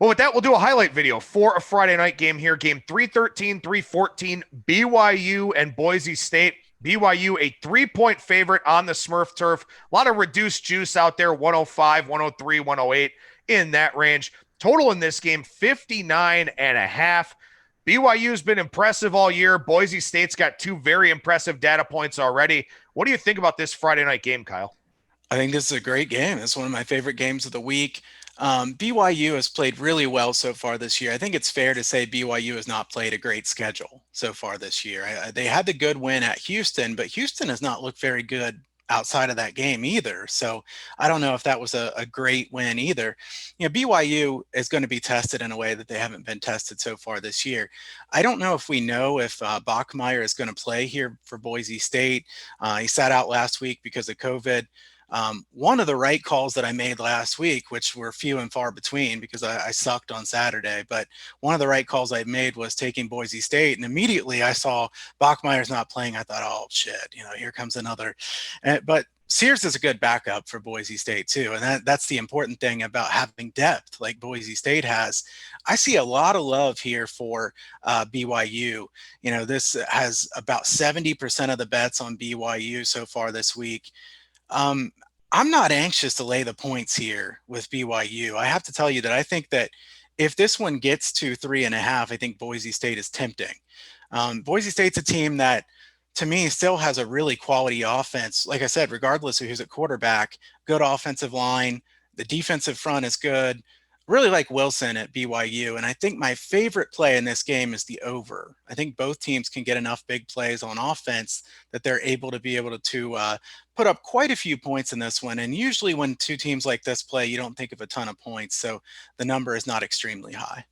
Well, with that, we'll do a highlight video for a Friday night game here. Game 313, 314, BYU and Boise State. BYU a 3-point favorite on the Smurf turf. A lot of reduced juice out there, 105, 103, 108 in that range. Total in this game, 59.5. BYU's been impressive all year. Boise State's got two very impressive data points already. What do you think about this Friday night game, Kyle? I think this is a great game. It's one of my favorite games of the week. BYU has played really well so far this year. I think it's fair to say BYU has not played a great schedule so far this year. They had the good win at Houston, but Houston has not looked very good outside of that game either. So I don't know if that was a great win either. BYU is going to be tested in a way that they haven't been tested so far this year. I don't know if we know if Bachmeier is going to play here for Boise State. He sat out last week because of COVID. One of the right calls that I made last week, which were few and far between because I sucked on Saturday, but one of the right calls I made was taking Boise State. And immediately I saw Bachmeier's not playing. I thought, oh, shit, here comes another. But Sears is a good backup for Boise State too. And that's the important thing about having depth like Boise State has. I see a lot of love here for BYU. This has about 70% of the bets on BYU so far this week. I'm not anxious to lay the points here with BYU. I have to tell you that I think that if this one gets to 3.5, I think Boise State is tempting. Boise State's a team that, to me, still has a really quality offense. Like I said, regardless of who's at quarterback, good offensive line, the defensive front is good. Really like Wilson at BYU. And I think my favorite play in this game is the over. I think both teams can get enough big plays on offense that they're able to put up quite a few points in this one. And usually when two teams like this play, you don't think of a ton of points. So the number is not extremely high.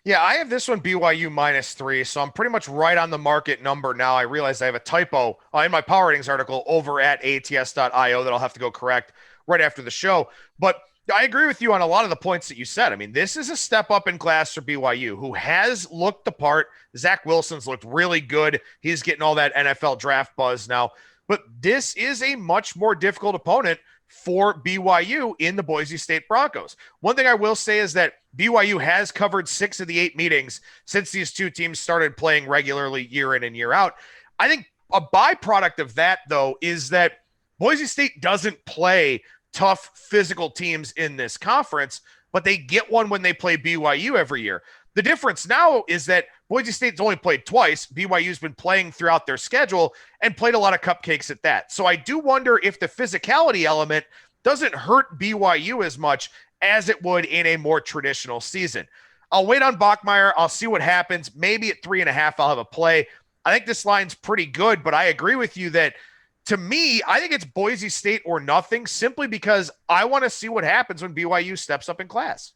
Yeah, I have this one BYU -3, so I'm pretty much right on the market number now. I realized I have a typo in my Power Ratings article over at ATS.io that I'll have to go correct right after the show. But I agree with you on a lot of the points that you said. I mean, this is a step up in class for BYU, who has looked the part. Zach Wilson's looked really good. He's getting all that NFL draft buzz now. But this is a much more difficult opponent for BYU in the Boise State Broncos. One thing I will say is that BYU has covered 6 of the 8 meetings since these two teams started playing regularly year in and year out. I think a byproduct of that, though, is that Boise State doesn't play tough physical teams in this conference, but they get one when they play BYU every year. The difference now is that Boise State's only played twice. BYU's been playing throughout their schedule and played a lot of cupcakes at that. So I do wonder if the physicality element doesn't hurt BYU as much as it would in a more traditional season. I'll wait on Bachmeier. I'll see what happens. Maybe at 3.5, I'll have a play. I think this line's pretty good, but I agree with you that to me, I think it's Boise State or nothing, simply because I want to see what happens when BYU steps up in class.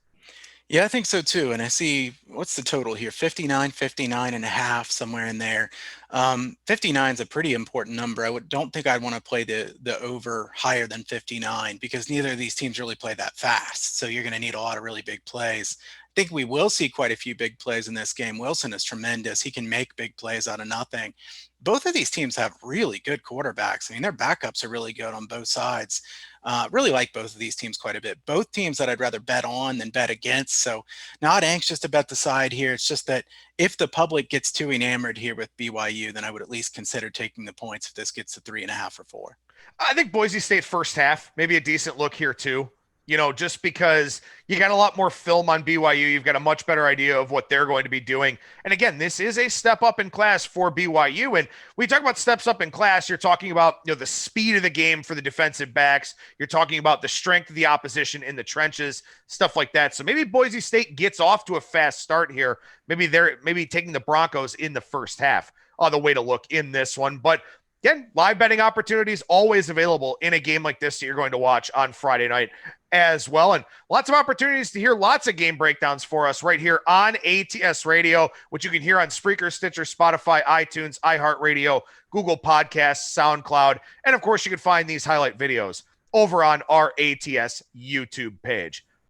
Yeah, I think so too. And I see, what's the total here? 59.5, somewhere in there. 59 is a pretty important number. Don't think I'd want to play the over higher than 59 because neither of these teams really play that fast. So you're going to need a lot of really big plays. I think we will see quite a few big plays in this game. Wilson is tremendous. He can make big plays out of nothing. Both of these teams have really good quarterbacks. I mean, their backups are really good on both sides. Really like both of these teams quite a bit. Both teams that I'd rather bet on than bet against. So not anxious to bet the side here. It's just that if the public gets too enamored here with BYU, then I would at least consider taking the points if this gets to 3.5 or 4. I think Boise State first half, maybe a decent look here too. Just because you got a lot more film on BYU, you've got a much better idea of what they're going to be doing. And again, this is a step up in class for BYU. And we talk about steps up in class, you're talking about, the speed of the game for the defensive backs. You're talking about the strength of the opposition in the trenches, stuff like that. So maybe Boise State gets off to a fast start here. Maybe they're taking the Broncos in the first half the way to look in this one. But again, live betting opportunities always available in a game like this that you're going to watch on Friday night as well. And lots of opportunities to hear lots of game breakdowns for us right here on ATS Radio, which you can hear on Spreaker, Stitcher, Spotify, iTunes, iHeartRadio, Google Podcasts, SoundCloud. And of course, you can find these highlight videos over on our ATS YouTube page.